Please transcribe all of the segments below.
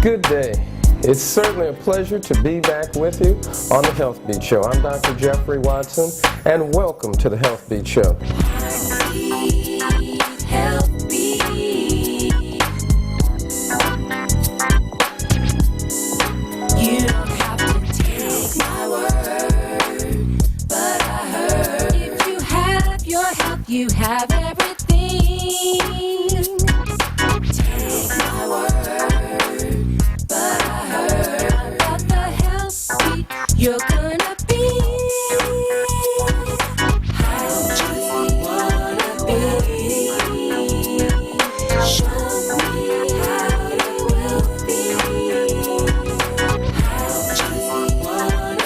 Good day. It's certainly a pleasure to be back with you on the Healthbeat Show. I'm Dr. Jeffrey Watson, and welcome to the Healthbeat Show. You don't have to take my word, but I heard if you have your health, you have everything. Take my word, but I heard about the Healthbeat you're gonna be. I just wanna be. Show me how you will be.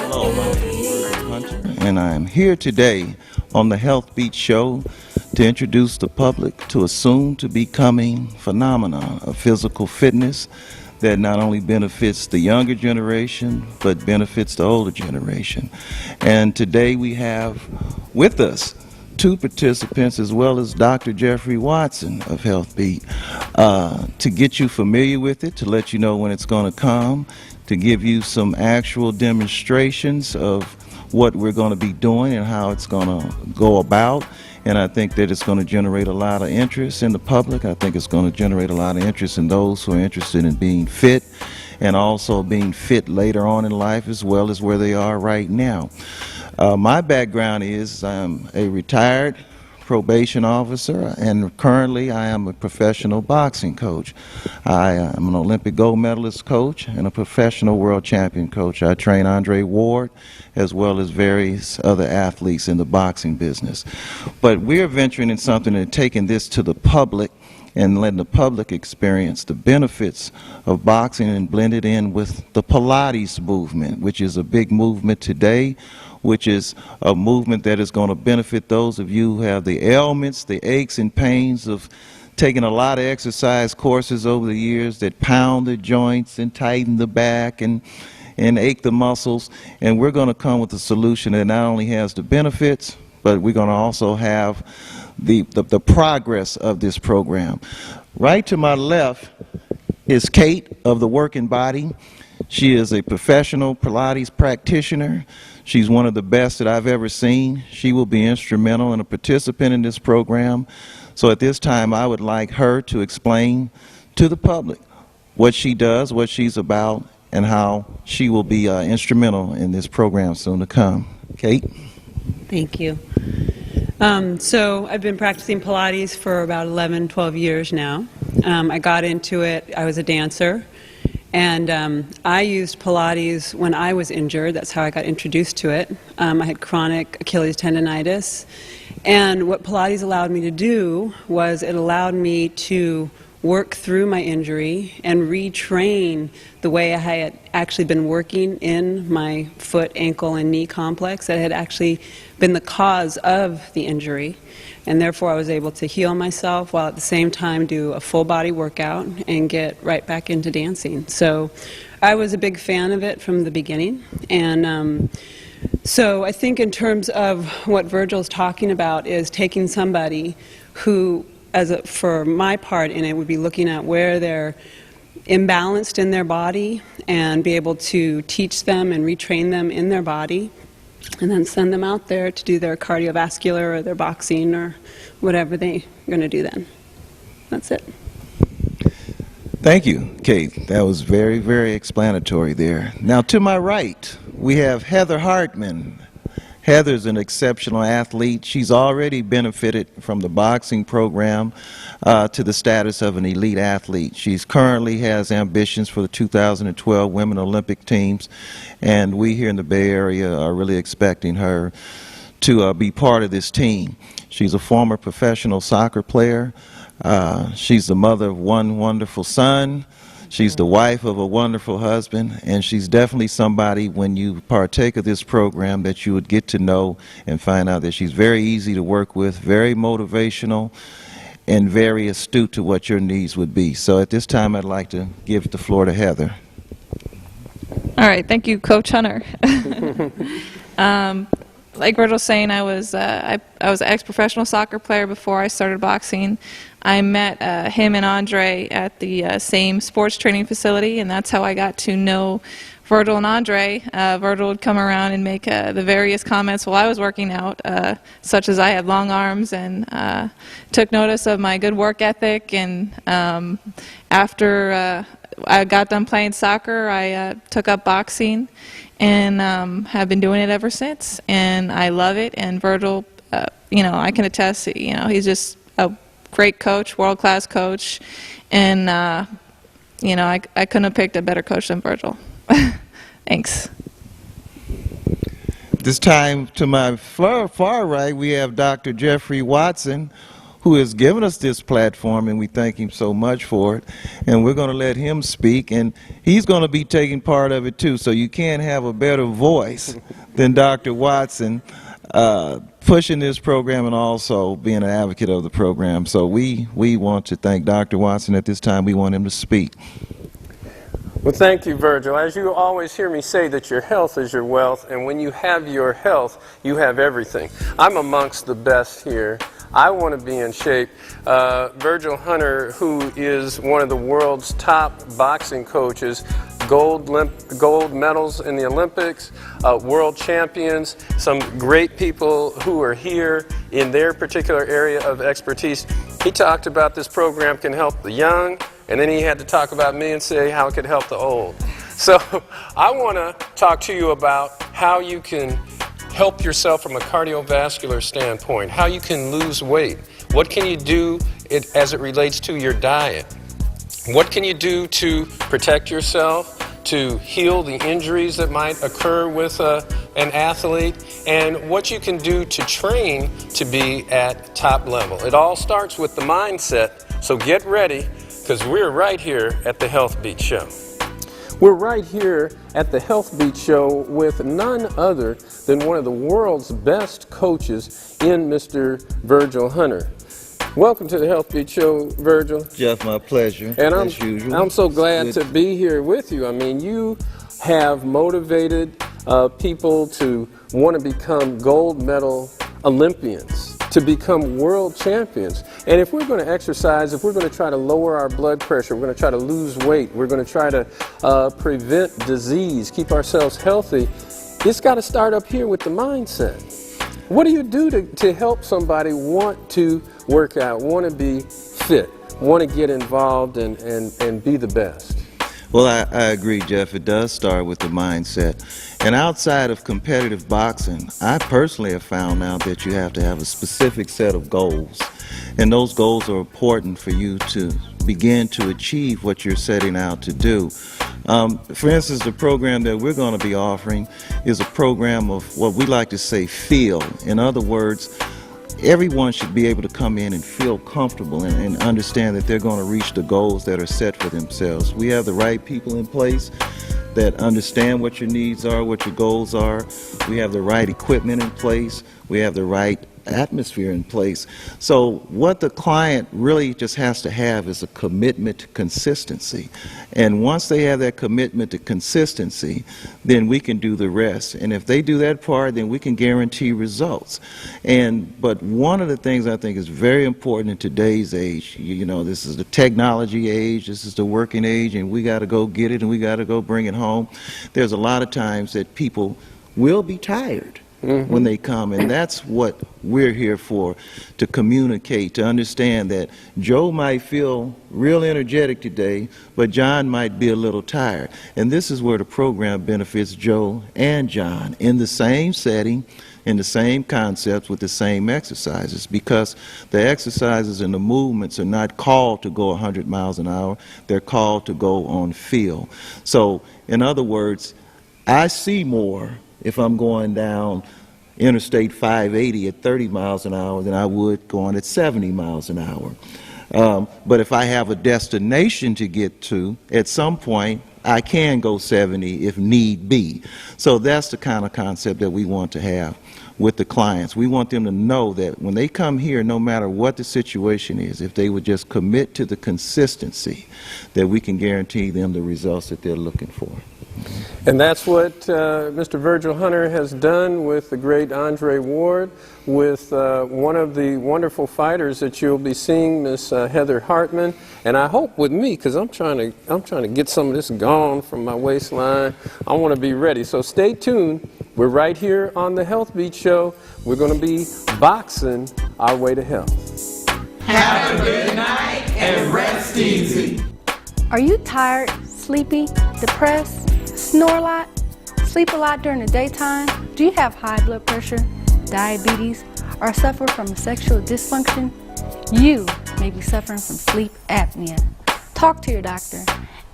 Hello, my name is Virgil Hunter, and I am here today on the Healthbeat Show to introduce the public to a soon-to-be coming phenomenon of physical fitness that not only benefits the younger generation, but benefits the older generation. And today we have with us two participants as well as Dr. Jeffrey Watson of Healthbeat to get you familiar with it, to let you know when it's going to come, to give you some actual demonstrations of what we're going to be doing and how it's going to go about. And I think that it's going to generate a lot of interest in the public. I think it's going to generate a lot of interest in those who are interested in being fit and also being fit later on in life as well as where they are right now. My background is I'm a retired probation officer, and currently I am a professional boxing coach. I am an Olympic gold medalist coach and a professional world champion coach. I train Andre Ward as well as various other athletes in the boxing business. But we're venturing in something and taking this to the public and letting the public experience the benefits of boxing and blend it in with the Pilates movement, which is a big movement today, which is a movement that is going to benefit those of you who have the ailments, the aches and pains of taking a lot of exercise courses over the years that pound the joints and tighten the back and ache the muscles. And we're going to come with a solution that not only has the benefits, but we're going to also have the progress of this program. Right to my left is Kate of the Working Body. She is a professional Pilates practitioner. She's one of the best that I've ever seen. She will be instrumental and a participant in this program. So at this time, I would like her to explain to the public what she does, what she's about, and how she will be instrumental in this program soon to come. Kate? Thank you. So I've been practicing Pilates for about 11, 12 years now. I got into it, I was a dancer. And I used Pilates when I was injured. That's how I got introduced to it. I had chronic Achilles tendonitis. And what Pilates allowed me to do was it allowed me to work through my injury and retrain the way I had actually been working in my foot, ankle, and knee complex that had actually been the cause of the injury. And therefore I was able to heal myself while at the same time do a full body workout and get right back into dancing. So I was a big fan of it from the beginning. And so I think in terms of what Virgil's talking about is taking somebody who, for my part in it, would be looking at where they're imbalanced in their body and be able to teach them and retrain them in their body, and then send them out there to do their cardiovascular or their boxing or whatever they're going to do then. That's it. Thank you, Kate. That was very, very explanatory there. Now to my right, we have Heather Hartman. Heather's an exceptional athlete. She's already benefited from the boxing program to the status of an elite athlete. She currently has ambitions for the 2012 Women Olympic teams, and we here in the Bay Area are really expecting her to be part of this team. She's a former professional soccer player. She's the mother of one wonderful son. She's the wife of a wonderful husband, and she's definitely somebody, when you partake of this program, that you would get to know and find out that she's very easy to work with, very motivational, and very astute to what your needs would be. So at this time, I'd like to give the floor to Heather. All right, thank you, Coach Hunter. Like Virgil was saying, I was an ex-professional soccer player before I started boxing. I met him and Andre at the same sports training facility, and that's how I got to know Virgil and Andre. Virgil would come around and make the various comments while I was working out, such as I had long arms, and took notice of my good work ethic. And after I got done playing soccer, I took up boxing, and have been doing it ever since. And I love it. And Virgil, I can attest, he's just a great coach, world-class coach, and I couldn't have picked a better coach than Virgil. Thanks. This time, to my far right, we have Dr. Jeffrey Watson, who has given us this platform, and we thank him so much for it. And we're going to let him speak, and he's going to be taking part of it too. So you can't have a better voice than Dr. Watson, pushing this program and also being an advocate of the program. So we want to thank Dr. Watson at this time. We want him to speak. Well, thank you, Virgil. As you always hear me say, that your health is your wealth, and when you have your health, you have everything. I'm amongst the best here. I want to be in shape. Virgil Hunter, who is one of the world's top boxing coaches, gold medals in the Olympics, world champions, some great people who are here in their particular area of expertise. He talked about this program can help the young, and then he had to talk about me and say how it could help the old. So I want to talk to you about how you can help yourself from a cardiovascular standpoint, how you can lose weight. What can you do as it relates to your diet? What can you do to protect yourself, to heal the injuries that might occur with an athlete, and what you can do to train to be at top level. It all starts with the mindset, so get ready, because we're right here at the Healthbeat Show. We're right here at the Healthbeat Show with none other than one of the world's best coaches in Mr. Virgil Hunter. Welcome to the Healthbeat Show, Virgil. Jeff, my pleasure, and as usual. I'm so glad to be here with you. I mean, you have motivated people to want to become gold medal Olympians, to become world champions. And if we're going to exercise, if we're going to try to lower our blood pressure, we're going to try to lose weight, we're going to try to prevent disease, keep ourselves healthy, it's got to start up here with the mindset. What do you do to help somebody want to work out, want to be fit, want to get involved and be the best? Well, I agree, Jeff. It does start with the mindset. And outside of competitive boxing, I personally have found out that you have to have a specific set of goals. And those goals are important for you to begin to achieve what you're setting out to do. For instance, the program that we're going to be offering is a program of what we like to say feel. In other words, everyone should be able to come in and feel comfortable and understand that they're going to reach the goals that are set for themselves. We have the right people in place that understand what your needs are, what your goals are. We have the right equipment in place. We have the right atmosphere in place. So what the client really just has to have is a commitment to consistency. And once they have that commitment to consistency, then we can do the rest. And if they do that part, then we can guarantee results. But one of the things I think is very important in today's age, this is the technology age, this is the working age, and we got to go get it and we got to go bring it home. There's a lot of times that people will be tired when they come, and that's what we're here for, to communicate, to understand that Joe might feel real energetic today, but John might be a little tired. And this is where the program benefits Joe and John in the same setting, in the same concepts, with the same exercises, because the exercises and the movements are not called to go 100 miles an hour, they're called to go on feel. So, in other words, I see more if I'm going down Interstate 580 at 30 miles an hour than I would going at 70 miles an hour. But if I have a destination to get to, at some point, I can go 70 if need be. So that's the kind of concept that we want to have with the clients. We want them to know that when they come here, no matter what the situation is, if they would just commit to the consistency, that we can guarantee them the results that they're looking for. And that's what Mr. Virgil Hunter has done with the great Andre Ward, with one of the wonderful fighters that you'll be seeing, Miss Heather Hartman, and I hope with me, because I'm trying to get some of this gone from my waistline. I want to be ready. So stay tuned. We're right here on the Healthbeat Show. We're going to be boxing our way to health. Have a good night and rest easy. Are you tired, sleepy, depressed, snore a lot, sleep a lot during the daytime? Do you have high blood pressure, diabetes, or suffer from sexual dysfunction? You may be suffering from sleep apnea. Talk to your doctor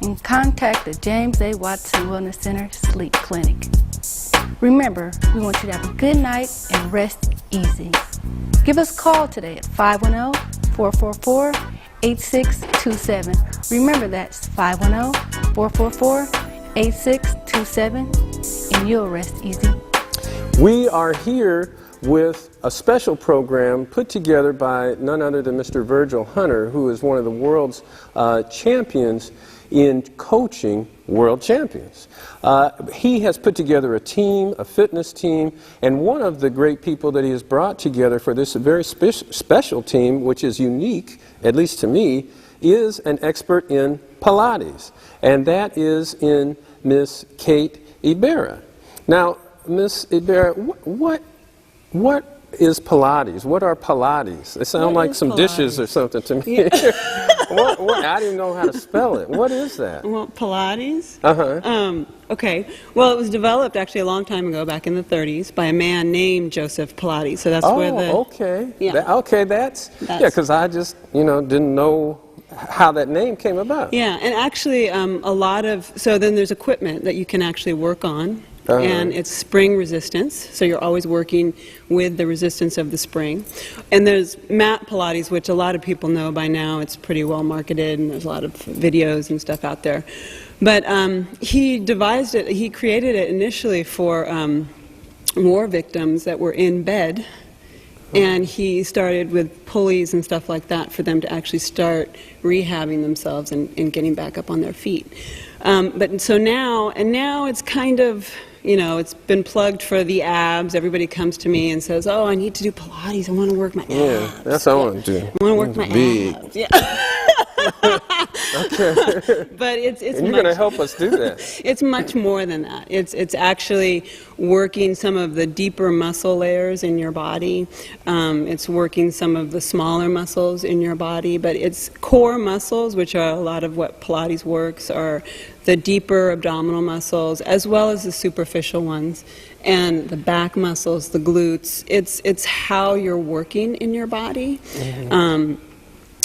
and contact the James A. Watson Wellness Center Sleep Clinic. Remember, we want you to have a good night and rest easy. Give us a call today at 510-444-8627. Remember, that's 510-444-8627, and you'll rest easy. We are here with a special program put together by none other than Mr. Virgil Hunter, who is one of the world's champions in coaching world champions. He has put together a team, a fitness team, and one of the great people that he has brought together for this very special team, which is unique, at least to me, is an expert in Pilates, and that is in Miss Kate Ibarra. Now, Miss Ibarra, what is Pilates? What are Pilates? They sound like some dishes or something to me. Yeah. What? I didn't know how to spell it. What is that? Well, Pilates? Uh-huh. Okay. Well, it was developed actually a long time ago, back in the 30s, by a man named Joseph Pilates. So that's where the... okay. Yeah. That's because I just, didn't know how that name came about. Yeah, and actually so then there's equipment that you can actually work on. And it's spring resistance, so you're always working with the resistance of the spring. And there's mat Pilates, which a lot of people know by now. It's pretty well marketed, and there's a lot of videos and stuff out there. But he devised it, he created it initially for war victims that were in bed. And he started with pulleys and stuff like that for them to actually start rehabbing themselves and getting back up on their feet. But so now it's kind of... it's been plugged for the abs. Everybody comes to me and says, "Oh, I need to do Pilates. I want to work my abs." Yeah, that's what I want to do. I want to work my abs. Yeah. Okay. But it's and you're going to help us do that. It's much more than that. It's actually working some of the deeper muscle layers in your body. It's working some of the smaller muscles in your body. But it's core muscles, which are a lot of what Pilates works, are the deeper abdominal muscles, as well as the superficial ones, and the back muscles, the glutes. It's how you're working in your body. Mm-hmm.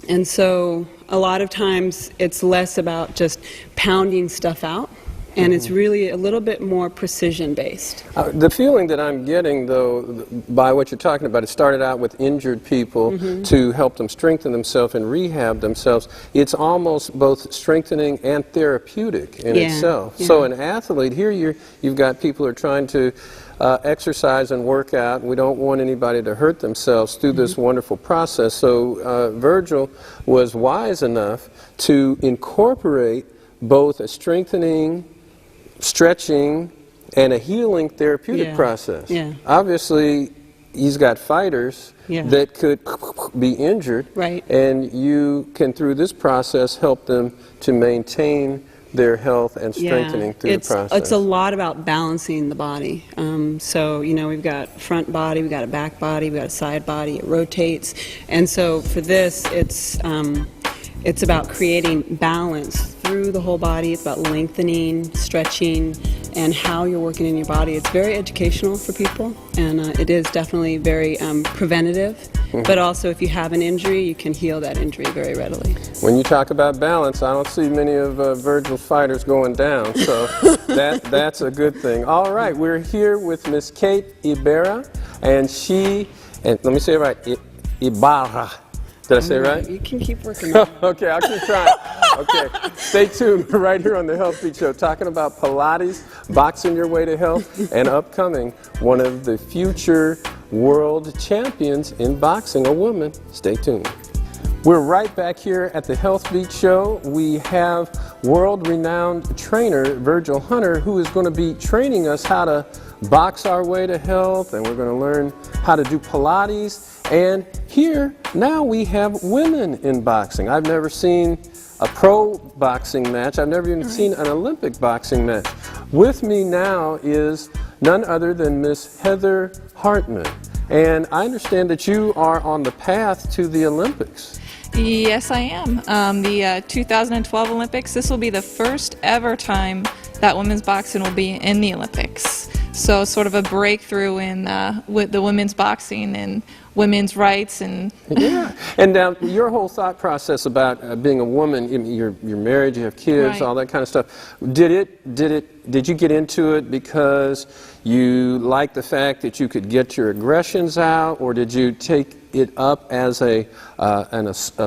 And so a lot of times it's less about just pounding stuff out, and it's really a little bit more precision-based. The feeling that I'm getting, though, by what you're talking about, it started out with injured people to help them strengthen themselves and rehab themselves. It's almost both strengthening and therapeutic in itself. Yeah. So an athlete, here you've got people who are trying to exercise and work out. We don't want anybody to hurt themselves through this wonderful process. So Virgil was wise enough to incorporate both a strengthening, stretching, and a healing therapeutic process. Yeah. Obviously, he's got fighters that could be injured, and you can, through this process, help them to maintain their health and strengthening through the process. It's a lot about balancing the body. So, we've got front body, we've got a back body, we've got a side body, it rotates. And so for this, it's about creating balance through the whole body. It's about lengthening, stretching, and how you're working in your body. It's very educational for people, and it is definitely very preventative. But also, if you have an injury, you can heal that injury very readily. When you talk about balance, I don't see many of Virgil's fighters going down, so that's a good thing. All right, we're here with Miss Kate Ibarra, and let me say it right, Ibarra. Did I say it right? You can keep working on it. Okay, I'll keep trying. Okay, stay tuned right here on the Healthbeat Show, talking about Pilates, boxing your way to health, and upcoming, one of the future world champions in boxing, a woman. Stay tuned. We're right back here at the Healthbeat Show. We have world-renowned trainer, Virgil Hunter, who is going to be training us how to box our way to health, and we're going to learn how to do Pilates. And here, now we have women in boxing. I've never seen a pro boxing match. I've never even seen an Olympic boxing match. With me now is none other than Miss Heather Hartman. And I understand that you are on the path to the Olympics. Yes, I am. The 2012 Olympics, this will be the first ever time that women's boxing will be in the Olympics. So sort of a breakthrough in with the women's boxing and women's rights. And yeah. And now your whole thought process about being a woman, you're married, you have kids, Right. all that kind of stuff. Did you get into it because you liked the fact that you could get your aggressions out, or did you take it up as a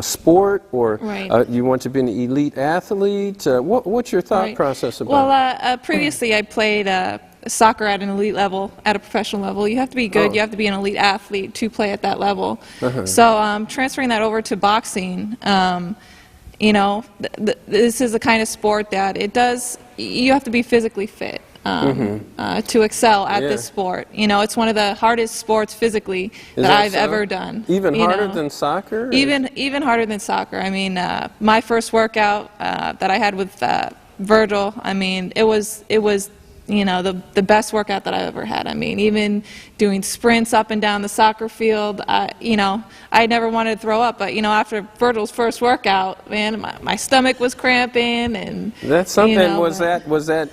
sport, or Right. you want to be an elite athlete? What's your thought Right. process about it? Well, previously I played soccer at an elite level, at a professional level. You have to be good, you have to be an elite athlete to play at that level. So transferring that over to boxing, you know, this is the kind of sport that you have to be physically fit. To excel at this sport. You know, it's one of the hardest sports physically that I've ever done. Even you harder know. than soccer? Even harder than soccer. I mean, my first workout that I had with Virgil, I mean, it was you know, the best workout that I've ever had. I mean, even doing sprints up and down the soccer field, you know, I never wanted to throw up, but, you know, after Virgil's first workout, man, my stomach was cramping, and that's something. you know, was that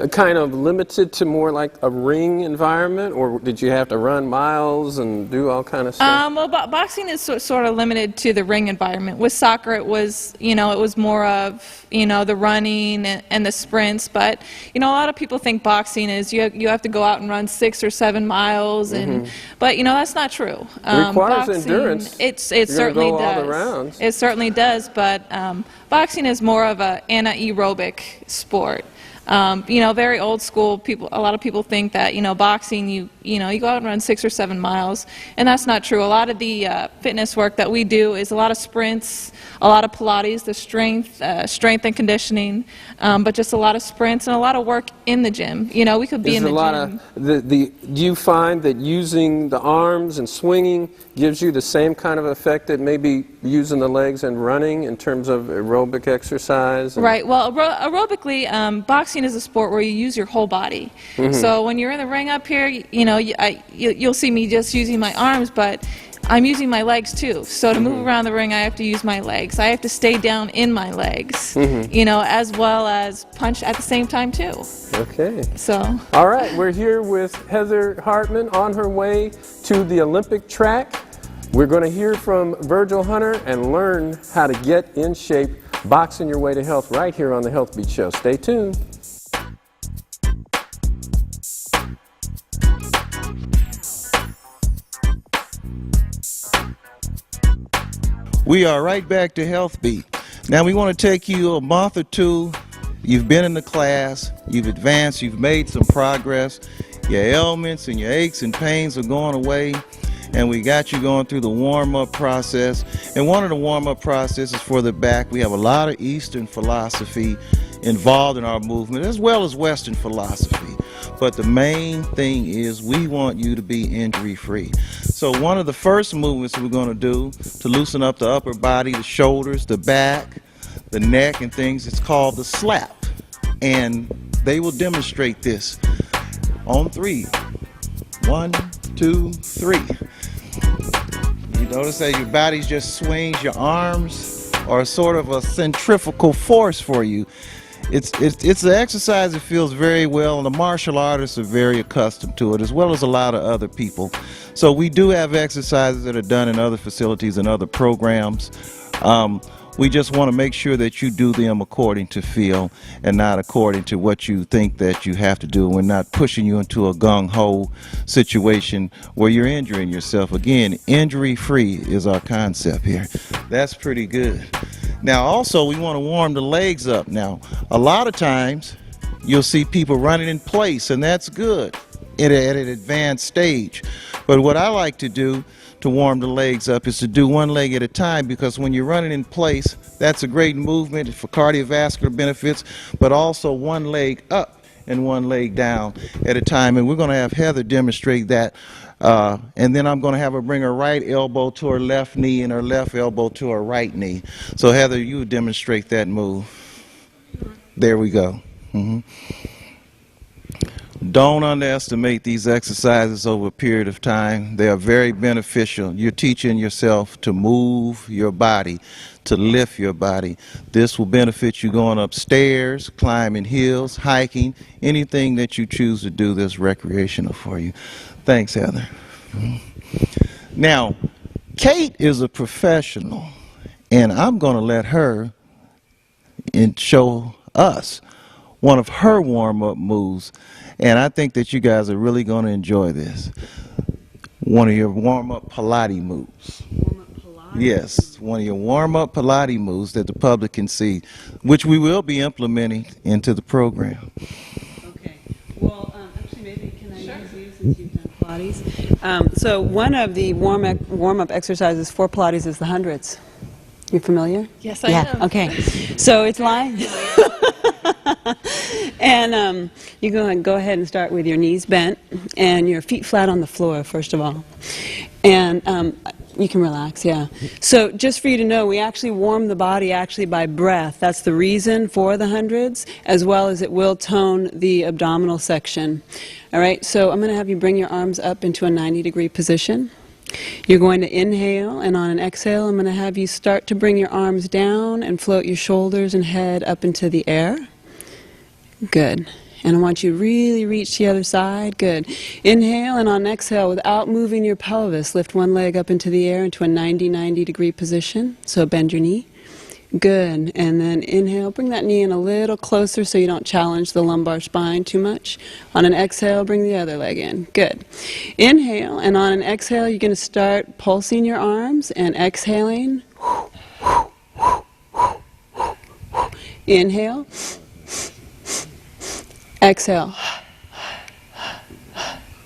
kind of limited to more like a ring environment, or did you have to run miles and do all kind of stuff? Well, boxing is sort of limited to the ring environment. With soccer, it was, you know, it was more of, you know, the running and the sprints. But, you know, a lot of people think boxing is you have to go out and run 6 or 7 miles, and but you know that's not true. It requires boxing, endurance. It You're certainly gonna go all does. the rounds. It certainly does. But boxing is more of an anaerobic sport. You know, very old school people. A lot of people think that, you know, boxing, you know, you go out and run 6 or 7 miles, and that's not true. A lot of the fitness work that we do is a lot of sprints, a lot of Pilates, the strength and conditioning, but just a lot of sprints and a lot of work in the gym. You know, we could be in the gym. Do you find that using the arms and swinging gives you the same kind of effect that maybe using the legs and running in terms of aerobic exercise? Right. Well, aerobically, boxing is a sport where you use your whole body. So when you're in the ring up here, you know, you'll see me just using my arms, but I'm using my legs too. So to move around the ring, I have to use my legs. I have to stay down in my legs, you know, as well as punch at the same time too. Okay. So. All right, we're here with Heather Hartman on her way to the Olympic track. We're going to hear from Virgil Hunter and learn how to get in shape, boxing your way to health right here on the Healthbeat Show. Stay tuned. We are right back to Healthbeat. Now we want to take you a month or two. You've been in the class, you've advanced, you've made some progress. Your ailments and your aches and pains are going away, and we got you going through the warm-up process. And one of the warm-up processes for the back, we have a lot of Eastern philosophy involved in our movement, as well as Western philosophy. But the main thing is we want you to be injury-free. So one of the first movements we're going to do to loosen up the upper body, the shoulders, the back, the neck and things, it's called the slap. And they will demonstrate this on 3. 1, 2, 3. You notice that your body just swings, your arms are sort of a centrifugal force for you. It's an exercise that feels very well, and the martial artists are very accustomed to it, as well as a lot of other people. So we do have exercises that are done in other facilities and other programs. We just want to make sure that you do them according to feel and not according to what you think that you have to do. We're not pushing you into a gung-ho situation where you're injuring yourself. Again, injury-free is our concept here. That's pretty good. Now also we want to warm the legs up. Now a lot of times you'll see people running in place, and that's good. at an advanced stage. But what I like to do to warm the legs up is to do one leg at a time, because when you're running in place, that's a great movement for cardiovascular benefits, but also one leg up and one leg down at a time. And we're going to have Heather demonstrate that. And then I'm going to have her bring her right elbow to her left knee and her left elbow to her right knee. So Heather, you demonstrate that move. There we go. Don't underestimate these exercises over a period of time. They are very beneficial. You're teaching yourself to move your body, to lift your body. This will benefit you going upstairs, climbing hills, hiking, anything that you choose to do that's recreational for you. Thanks, Heather. Now, Kate is a professional, and I'm going to let her show us one of her warm-up moves, and I think that you guys are really going to enjoy this. One of your warm-up Pilates moves. Yes, one of your warm-up Pilates moves that the public can see, which we will be implementing into the program. Okay. Well, actually, maybe can I use you since you've done Pilates? So one of the warm-up exercises for Pilates is the hundreds. You familiar? Yes, I am. Okay. So it's lying. And you go ahead and start with your knees bent and your feet flat on the floor, first of all. And you can relax, yeah. So just for you to know, we actually warm the body actually by breath. That's the reason for the hundreds, as well as it will tone the abdominal section. All right, so I'm going to have you bring your arms up into a 90-degree position. You're going to inhale, and on an exhale, I'm going to have you start to bring your arms down and float your shoulders and head up into the air. Good. And I want you to really reach the other side. Good. Inhale, and on exhale, without moving your pelvis, lift one leg up into the air into a 90-degree position. So bend your knee. Good. And then inhale, bring that knee in a little closer so you don't challenge the lumbar spine too much. On an exhale, bring the other leg in. Good. Inhale, and on an exhale, you're going to start pulsing your arms and exhaling. Inhale. Exhale.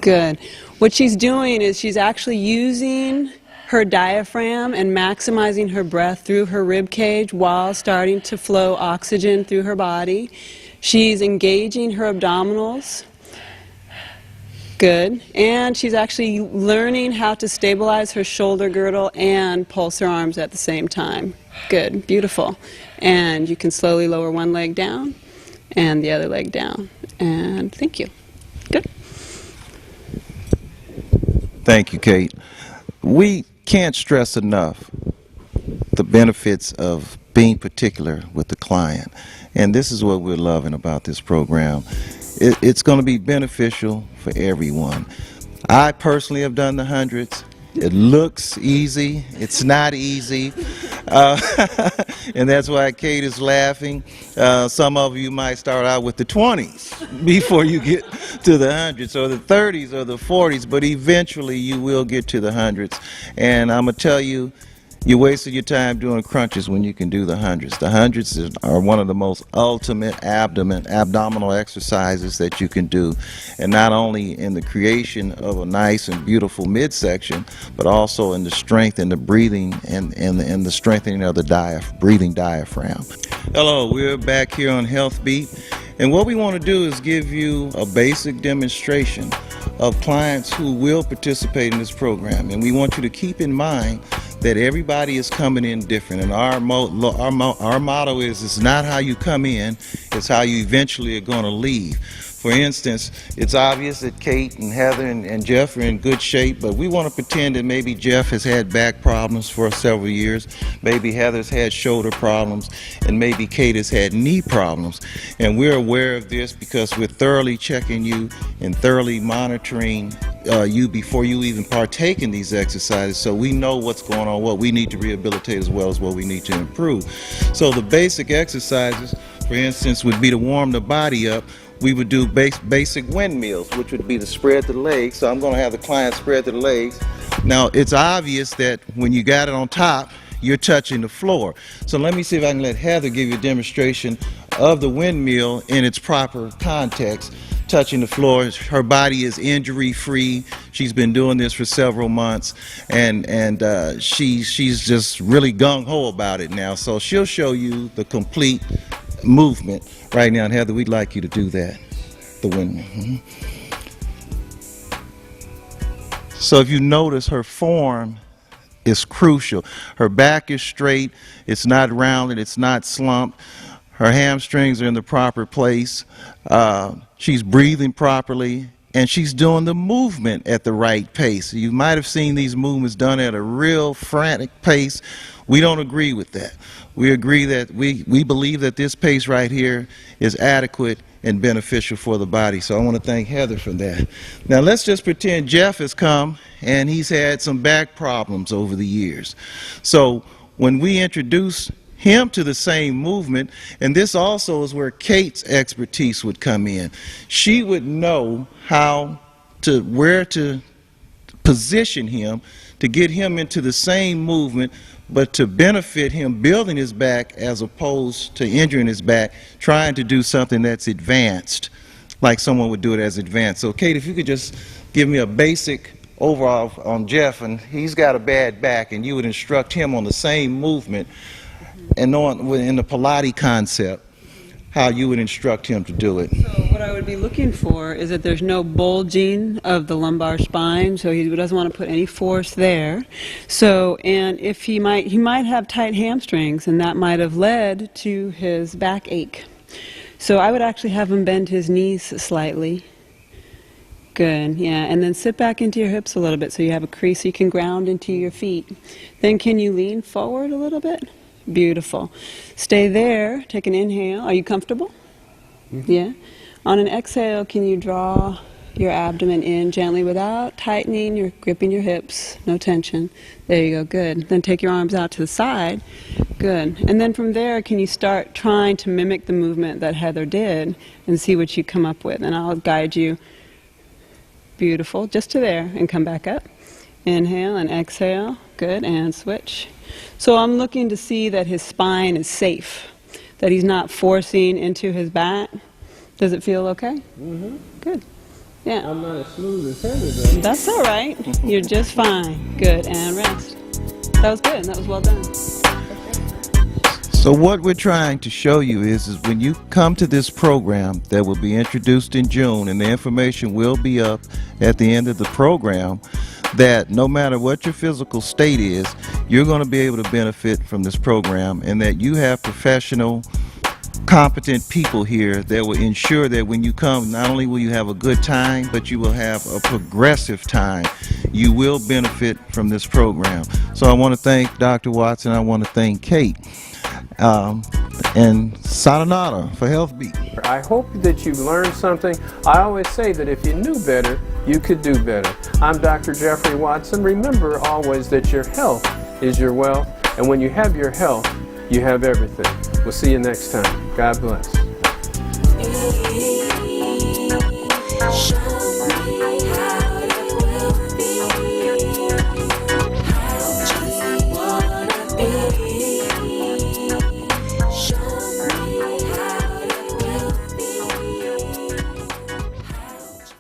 Good. What she's doing is she's actually using her diaphragm and maximizing her breath through her rib cage while starting to flow oxygen through her body. She's engaging her abdominals. Good. And she's actually learning how to stabilize her shoulder girdle and pulse her arms at the same time. Good. Beautiful. And you can slowly lower one leg down and the other leg down. And thank you. Good. Thank you, Kate. We can't stress enough the benefits of being particular with the client. And this is what we're loving about this program. It's going to be beneficial for everyone. I personally have done the hundreds. It looks easy. It's not easy. And that's why Kate is laughing. Some of you might start out with the 20s before you get to the hundreds, or the 30s or the 40s, but eventually you will get to the hundreds. And I'm going to tell you, you wasted your time doing crunches when you can do the hundreds. The hundreds are one of the most ultimate abdominal exercises that you can do. And not only in the creation of a nice and beautiful midsection, but also in the strength and the breathing and the strengthening of the breathing diaphragm. Hello, we're back here on Healthbeat. And what we want to do is give you a basic demonstration of clients who will participate in this program. And we want you to keep in mind that everybody is coming in different, and our motto is, it's not how you come in, it's how you eventually are going to leave. For instance, it's obvious that Kate and Heather and Jeff are in good shape, but we want to pretend that maybe Jeff has had back problems for several years, maybe Heather's had shoulder problems, and maybe Kate has had knee problems. And we're aware of this because we're thoroughly checking you and thoroughly monitoring you before you even partake in these exercises, so we know what's going on, what we need to rehabilitate as well as what we need to improve. So the basic exercises, for instance, would be to warm the body up. We would do basic windmills, which would be to spread the legs. So I'm going to have the client spread the legs. Now, it's obvious that when you got it on top, you're touching the floor. So let me see if I can let Heather give you a demonstration of the windmill in its proper context. touching the floor. Her body is injury-free. She's been doing this for several months, and she's just really gung-ho about it now. So she'll show you the complete movement right now. And Heather, we'd like you to do that, the windmill. So if you notice, her form is crucial. Her back is straight, it's not rounded, it's not slumped. Her hamstrings are in the proper place. She's breathing properly, and she's doing the movement at the right pace. You might have seen these movements done at a real frantic pace. We don't agree with that. We agree that we believe that this pace right here is adequate and beneficial for the body. So I want to thank Heather for that. Now let's just pretend Jeff has come and he's had some back problems over the years. So when we introduce him to the same movement, and this also is where Kate's expertise would come in. She would know where to position him to get him into the same movement, but to benefit him building his back as opposed to injuring his back, trying to do something that's advanced, like someone would do it as advanced. So Kate, if you could just give me a basic overall on Jeff, and he's got a bad back, and you would instruct him on the same movement, and in the Pilates concept, how you would instruct him to do it. So what I would be looking for is that there's no bulging of the lumbar spine, so he doesn't want to put any force there. So, and if he might have tight hamstrings, and that might have led to his backache. So I would actually have him bend his knees slightly. Good, yeah, and then sit back into your hips a little bit so you have a crease so you can ground into your feet. Then can you lean forward a little bit? Beautiful. Stay there. Take an inhale. Are you comfortable? Mm-hmm. Yeah. On an exhale, can you draw your abdomen in gently without tightening, you're gripping your hips, no tension. There you go, good. Then take your arms out to the side. Good. And then from there, can you start trying to mimic the movement that Heather did and see what you come up with. And I'll guide you. Beautiful. Just to there and come back up. Inhale and exhale. Good. And switch. So I'm looking to see that his spine is safe, that he's not forcing into his back. Does it feel okay? Mm-hmm. Good. Yeah. I'm not as smooth as Heather, though. That's all right. You're just fine. Good. And rest. That was good. That was well done. So what we're trying to show you is when you come to this program that will be introduced in June, and the information will be up at the end of the program, that no matter what your physical state is, you're going to be able to benefit from this program, and that you have professional, competent people here that will ensure that when you come, not only will you have a good time, but you will have a progressive time. You will benefit from this program. So I want to thank Dr. Watson. I want to thank Kate. And Sayonara for Healthbeat. I hope that you've learned something. I always say that if you knew better, you could do better. I'm Dr. Jeffrey Watson. Remember always that your health is your wealth, and when you have your health, you have everything. We'll see you next time. God bless.